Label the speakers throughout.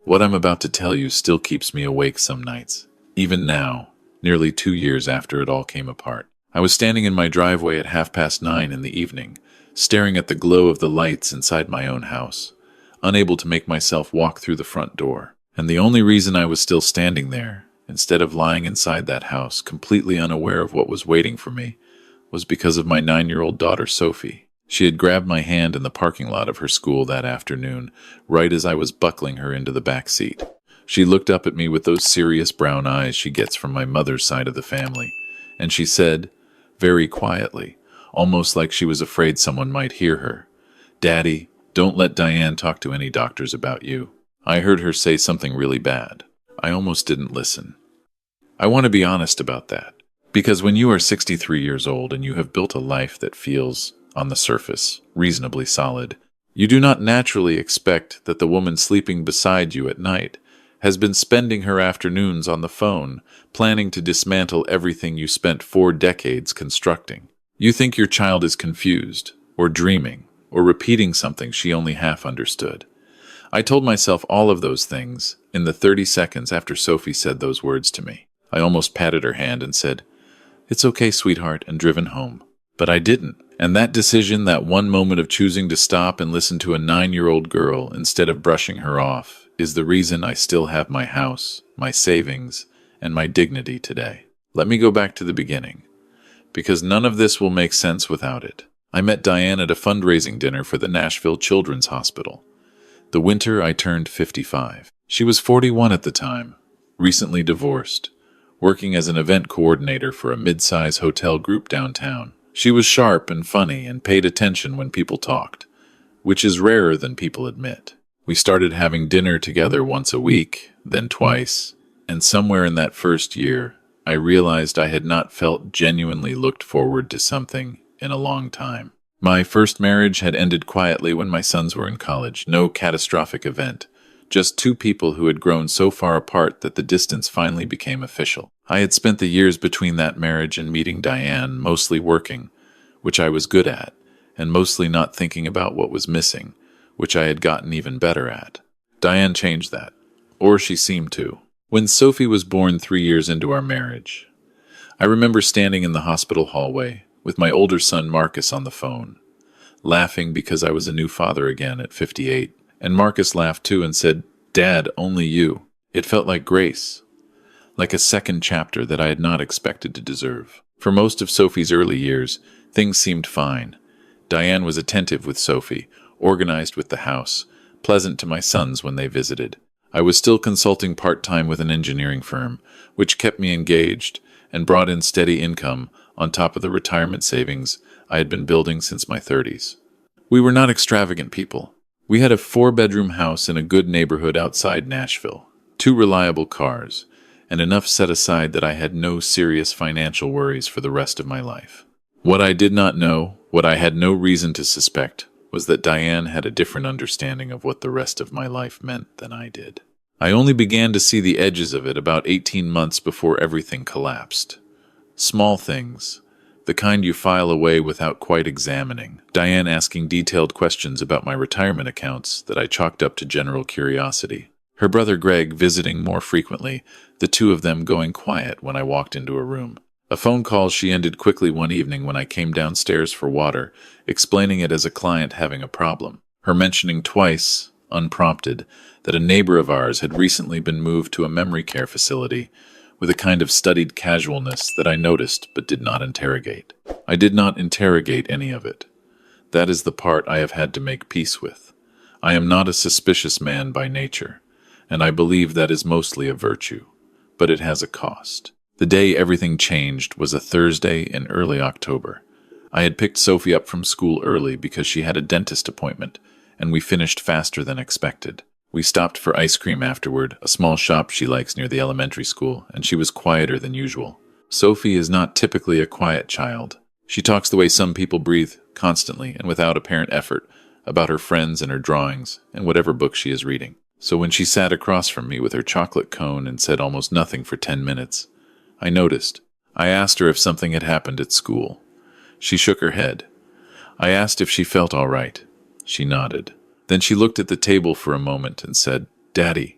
Speaker 1: What I'm about to tell you still keeps me awake some nights. Even now, nearly 2 years after it all came apart. I was standing in my driveway at 9:30 in the evening, staring at the glow of the lights inside my own house, unable to make myself walk through the front door. And the only reason I was still standing there, instead of lying inside that house, completely unaware of what was waiting for me, was because of my 9-year-old daughter, Sophie. She had grabbed my hand in the parking lot of her school that afternoon, right as I was buckling her into the back seat. She looked up at me with those serious brown eyes she gets from my mother's side of the family, and she said, very quietly, almost like she was afraid someone might hear her, "Daddy, don't let Diane talk to any doctors about you." I heard her say something really bad. I almost didn't listen. I want to be honest about that, because when you are 63 years old and you have built a life that feels, on the surface, reasonably solid, you do not naturally expect that the woman sleeping beside you at night has been spending her afternoons on the phone, planning to dismantle everything you spent 4 decades constructing. You think your child is confused, or dreaming, or repeating something she only half understood. I told myself all of those things in the 30 seconds after Sophie said those words to me. I almost patted her hand and said, "It's okay, sweetheart," and driven home. But I didn't. And that decision, that one moment of choosing to stop and listen to a 9-year-old girl instead of brushing her off, is the reason I still have my house, my savings, and my dignity today. Let me go back to the beginning, because none of this will make sense without it. I met Diane at a fundraising dinner for the Nashville Children's Hospital. The winter I turned 55. She was 41 at the time, recently divorced, working as an event coordinator for a mid-size hotel group downtown. She was sharp and funny and paid attention when people talked, which is rarer than people admit. We started having dinner together once a week, then twice, and somewhere in that first year, I realized I had not felt genuinely looked forward to something in a long time. My first marriage had ended quietly when my sons were in college. No catastrophic event, just 2 people who had grown so far apart that the distance finally became official. I had spent the years between that marriage and meeting Diane mostly working, which I was good at, and mostly not thinking about what was missing, which I had gotten even better at. Diane changed that, or she seemed to. When Sophie was born 3 years into our marriage, I remember standing in the hospital hallway with my older son Marcus on the phone, laughing because I was a new father again at 58, and Marcus laughed too and said, "Dad, only you." It felt like grace, like a second chapter that I had not expected to deserve. For most of Sophie's early years, things seemed fine. Diane was attentive with Sophie, organized with the house, pleasant to my sons when they visited. I was still consulting part-time with an engineering firm, which kept me engaged and brought in steady income on top of the retirement savings I had been building since my 30s. We were not extravagant people. We had a 4-bedroom house in a good neighborhood outside Nashville, 2 reliable cars, and enough set aside that I had no serious financial worries for the rest of my life. What I did not know, what I had no reason to suspect, was that Diane had a different understanding of what the rest of my life meant than I did. I only began to see the edges of it about 18 months before everything collapsed. Small things, the kind you file away without quite examining. Diane asking detailed questions about my retirement accounts that I chalked up to general curiosity. Her brother Greg visiting more frequently, the 2 of them going quiet when I walked into a room. A phone call she ended quickly one evening when I came downstairs for water, explaining it as a client having a problem. Her mentioning twice, unprompted, that a neighbor of ours had recently been moved to a memory care facility, with a kind of studied casualness that I noticed but did not interrogate. I did not interrogate any of it. That is the part I have had to make peace with. I am not a suspicious man by nature, and I believe that is mostly a virtue, but it has a cost. The day everything changed was a Thursday in early October. I had picked Sophie up from school early because she had a dentist appointment, and we finished faster than expected. We stopped for ice cream afterward, a small shop she likes near the elementary school, and she was quieter than usual. Sophie is not typically a quiet child. She talks the way some people breathe, constantly and without apparent effort, about her friends and her drawings and whatever book she is reading. So when she sat across from me with her chocolate cone and said almost nothing for 10 minutes, I noticed. I asked her if something had happened at school. She shook her head. I asked if she felt all right. She nodded. Then she looked at the table for a moment and said, "Daddy,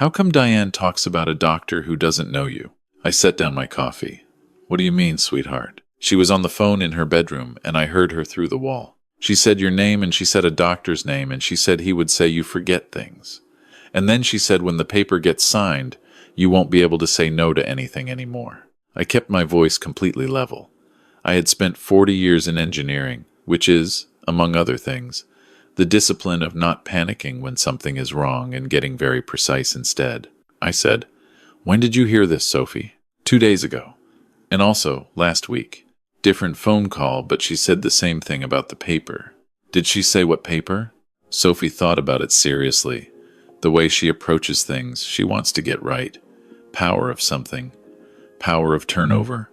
Speaker 1: How come Diane talks about a doctor who doesn't know you? I set down my coffee. What do you mean, sweetheart? She was on the phone in her bedroom, and I heard her through the wall. She said your name, and she said a doctor's name, and she said he would say you forget things. And then she said when the paper gets signed, you won't be able to say no to anything anymore. I kept my voice completely level. I had spent 40 years in engineering, which is, among other things, the discipline of not panicking when something is wrong and getting very precise instead. I said, "When did you hear this, Sophie?" 2 days ago. And also, last week. Different phone call, but she said the same thing about the paper. Did she say what paper? Sophie thought about it seriously. The way she approaches things, she wants to get right. Power of something. Power of turnover.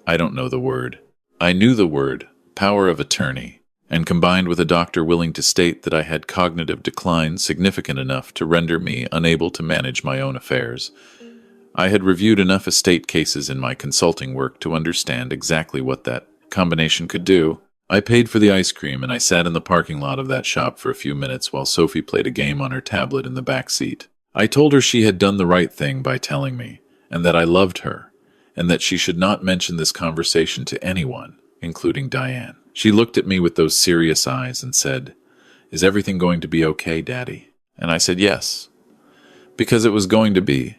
Speaker 1: I don't know the word. I knew the word, power of attorney, and combined with a doctor willing to state that I had cognitive decline significant enough to render me unable to manage my own affairs. I had reviewed enough estate cases in my consulting work to understand exactly what that combination could do. I paid for the ice cream and I sat in the parking lot of that shop for a few minutes while Sophie played a game on her tablet in the back seat. I told her she had done the right thing by telling me, and that I loved her, and that she should not mention this conversation to anyone, including Diane. She looked at me with those serious eyes and said, "Is everything going to be okay, Daddy?" And I said yes, because it was going to be,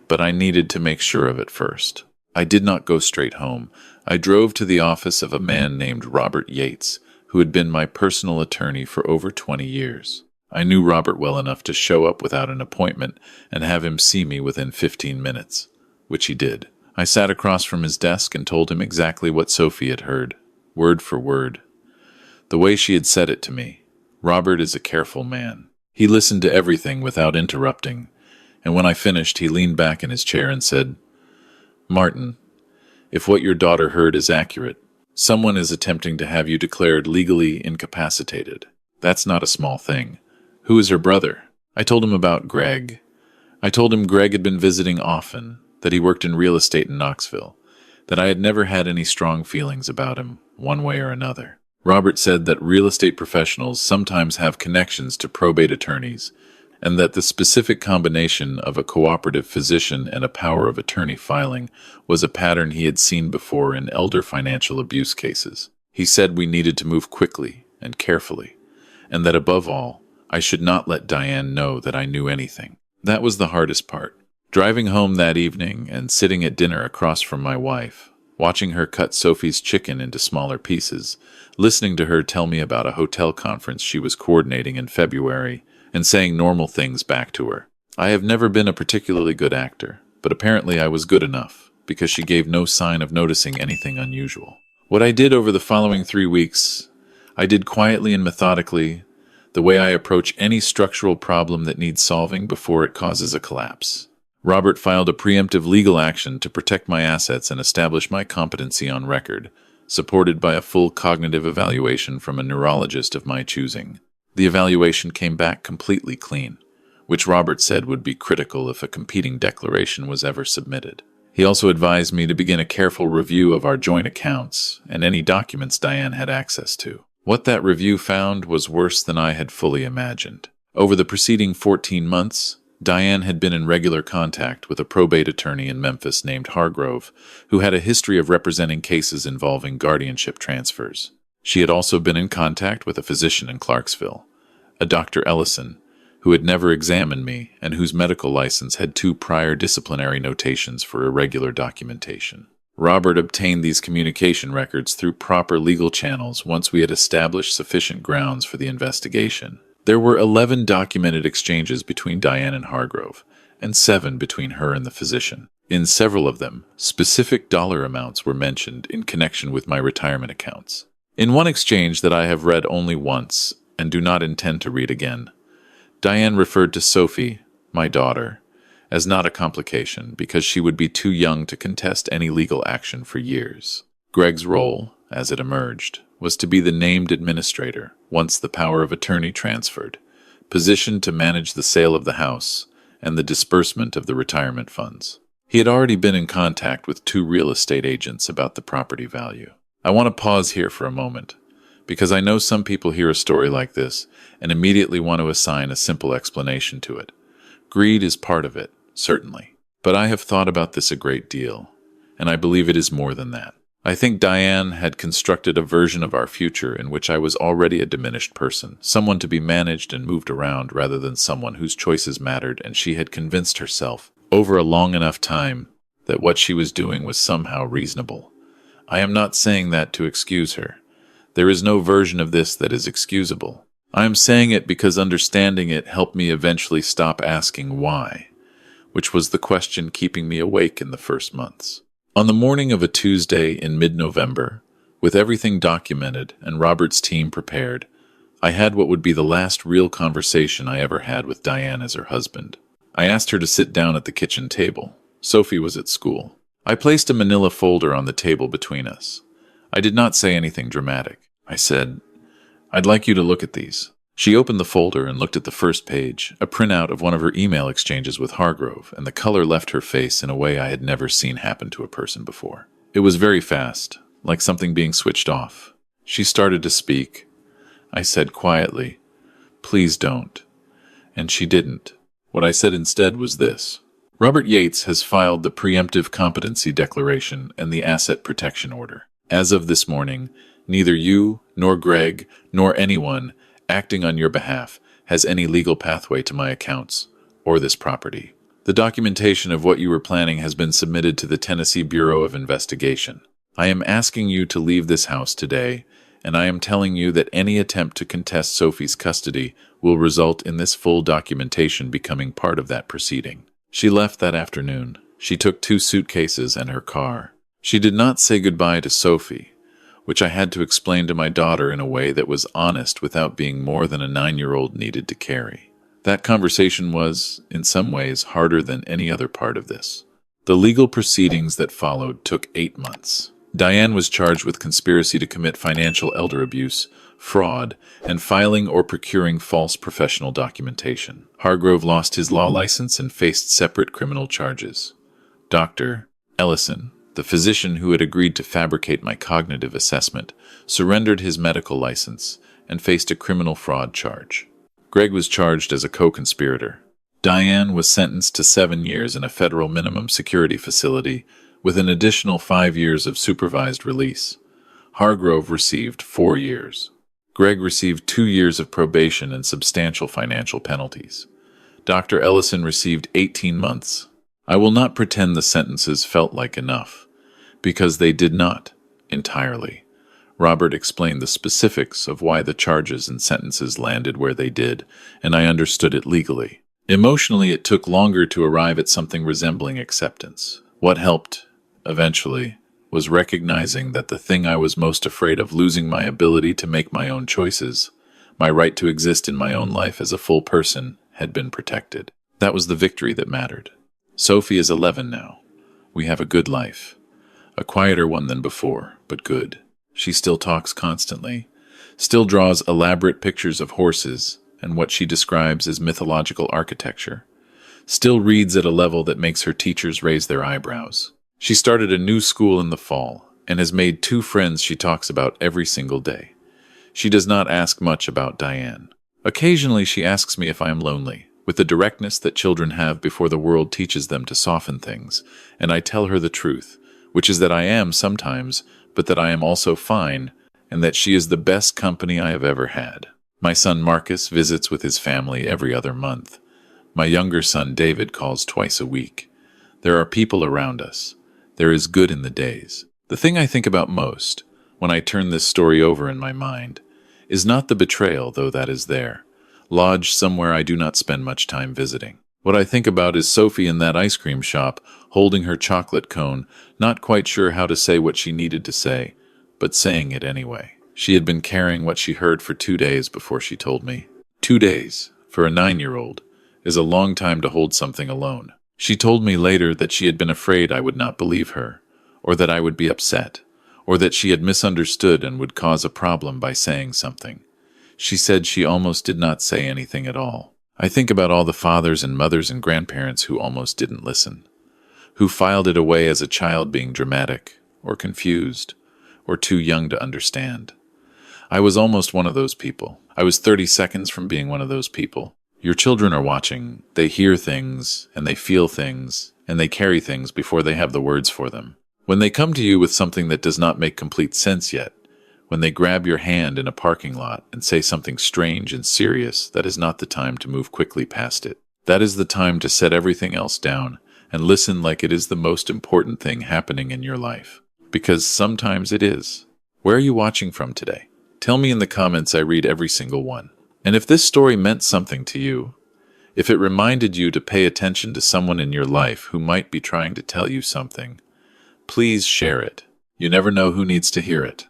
Speaker 1: but I needed to make sure of it first. I did not go straight home. I drove to the office of a man named Robert Yates, who had been my personal attorney for over 20 years. I knew Robert well enough to show up without an appointment and have him see me within 15 minutes, which he did. I sat across from his desk and told him exactly what Sophie had heard, word for word, the way she had said it to me. Robert is a careful man. He listened to everything without interrupting, and when I finished, he leaned back in his chair and said, "Martin, if what your daughter heard is accurate, someone is attempting to have you declared legally incapacitated. That's not a small thing. Who is her brother?" I told him about Greg. I told him Greg had been visiting often, that he worked in real estate in Knoxville, that I had never had any strong feelings about him, one way or another. Robert said that real estate professionals sometimes have connections to probate attorneys, and that the specific combination of a cooperative physician and a power of attorney filing was a pattern he had seen before in elder financial abuse cases. He said we needed to move quickly and carefully, and that above all, I should not let Diane know that I knew anything. That was the hardest part. Driving home that evening and sitting at dinner across from my wife, watching her cut Sophie's chicken into smaller pieces, listening to her tell me about a hotel conference she was coordinating in February, and saying normal things back to her. I have never been a particularly good actor, but apparently I was good enough, because she gave no sign of noticing anything unusual. What I did over the following 3 weeks, I did quietly and methodically, the way I approach any structural problem that needs solving before it causes a collapse. Robert filed a preemptive legal action to protect my assets and establish my competency on record, supported by a full cognitive evaluation from a neurologist of my choosing. The evaluation came back completely clean, which Robert said would be critical if a competing declaration was ever submitted. He also advised me to begin a careful review of our joint accounts and any documents Diane had access to. What that review found was worse than I had fully imagined. Over the preceding 14 months, Diane had been in regular contact with a probate attorney in Memphis named Hargrove, who had a history of representing cases involving guardianship transfers. She had also been in contact with a physician in Clarksville, a Dr. Ellison, who had never examined me and whose medical license had 2 prior disciplinary notations for irregular documentation. Robert obtained these communication records through proper legal channels once we had established sufficient grounds for the investigation. There were 11 documented exchanges between Diane and Hargrove, and 7 between her and the physician. In several of them, specific dollar amounts were mentioned in connection with my retirement accounts. In one exchange that I have read only once, and do not intend to read again, Diane referred to Sophie, my daughter, as not a complication because she would be too young to contest any legal action for years. Greg's role, as it emerged, was to be the named administrator once the power of attorney transferred, positioned to manage the sale of the house and the disbursement of the retirement funds. He had already been in contact with 2 real estate agents about the property value. I want to pause here for a moment, because I know some people hear a story like this and immediately want to assign a simple explanation to it. Greed is part of it, certainly. But I have thought about this a great deal, and I believe it is more than that. I think Diane had constructed a version of our future in which I was already a diminished person, someone to be managed and moved around rather than someone whose choices mattered, and she had convinced herself, over a long enough time, that what she was doing was somehow reasonable. I am not saying that to excuse her. There is no version of this that is excusable. I am saying it because understanding it helped me eventually stop asking why, which was the question keeping me awake in the first months. On the morning of a Tuesday in mid-November, with everything documented and Robert's team prepared, I had what would be the last real conversation I ever had with Diane as her husband. I asked her to sit down at the kitchen table. Sophie was at school. I placed a manila folder on the table between us. I did not say anything dramatic. I said, "I'd like you to look at these." She opened the folder and looked at the first page, a printout of one of her email exchanges with Hargrove, and the color left her face in a way I had never seen happen to a person before. It was very fast, like something being switched off. She started to speak. I said quietly, "Please don't." And she didn't. What I said instead was this: Robert Yates has filed the preemptive competency declaration and the asset protection order. As of this morning, neither you, nor Greg, nor anyone acting on your behalf has any legal pathway to my accounts or this property. The documentation of what you were planning has been submitted to the Tennessee Bureau of Investigation. I am asking you to leave this house today, and I am telling you that any attempt to contest Sophie's custody will result in this full documentation becoming part of that proceeding. She left that afternoon. She took 2 suitcases and her car. She did not say goodbye to Sophie, which I had to explain to my daughter in a way that was honest without being more than a 9-year-old needed to carry. That conversation was, in some ways, harder than any other part of this. The legal proceedings that followed took 8 months. Diane was charged with conspiracy to commit financial elder abuse, fraud, and filing or procuring false professional documentation. Hargrove lost his law license and faced separate criminal charges. Dr. Ellison, the physician who had agreed to fabricate my cognitive assessment, surrendered his medical license and faced a criminal fraud charge. Greg was charged as a co-conspirator. Diane was sentenced to 7 years in a federal minimum security facility with an additional 5 years of supervised release. Hargrove received 4 years. Greg received 2 years of probation and substantial financial penalties. Dr. Ellison received 18 months. I will not pretend the sentences felt like enough, because they did not, entirely. Robert explained the specifics of why the charges and sentences landed where they did, and I understood it legally. Emotionally, it took longer to arrive at something resembling acceptance. What helped, eventually, was recognizing that the thing I was most afraid of, losing my ability to make my own choices, my right to exist in my own life as a full person, had been protected. That was the victory that mattered. Sophie is 11 now. We have a good life. A quieter one than before, but good. She still talks constantly, still draws elaborate pictures of horses and what she describes as mythological architecture, still reads at a level that makes her teachers raise their eyebrows. She started a new school in the fall and has made 2 friends she talks about every single day. She does not ask much about Diane. Occasionally she asks me if I am lonely, with the directness that children have before the world teaches them to soften things, and I tell her the truth, which is that I am sometimes, but that I am also fine, and that she is the best company I have ever had. My son Marcus visits with his family every other month. My younger son David calls twice a week. There are people around us. There is good in the days. The thing I think about most, when I turn this story over in my mind, is not the betrayal, though that is there, lodged somewhere I do not spend much time visiting. What I think about is Sophie in that ice cream shop, holding her chocolate cone, not quite sure how to say what she needed to say, but saying it anyway. She had been carrying what she heard for 2 days before she told me. 2 days, for a 9-year-old, is a long time to hold something alone. She told me later that she had been afraid I would not believe her, or that I would be upset, or that she had misunderstood and would cause a problem by saying something. She said she almost did not say anything at all. I think about all the fathers and mothers and grandparents who almost didn't listen, who filed it away as a child being dramatic, or confused, or too young to understand. I was almost one of those people. I was 30 seconds from being one of those people. Your children are watching. They hear things, and they feel things, and they carry things before they have the words for them. When they come to you with something that does not make complete sense yet, when they grab your hand in a parking lot and say something strange and serious, that is not the time to move quickly past it. That is the time to set everything else down and listen like it is the most important thing happening in your life. Because sometimes it is. Where are you watching from today? Tell me in the comments. I read every single one. And if this story meant something to you, if it reminded you to pay attention to someone in your life who might be trying to tell you something, please share it. You never know who needs to hear it.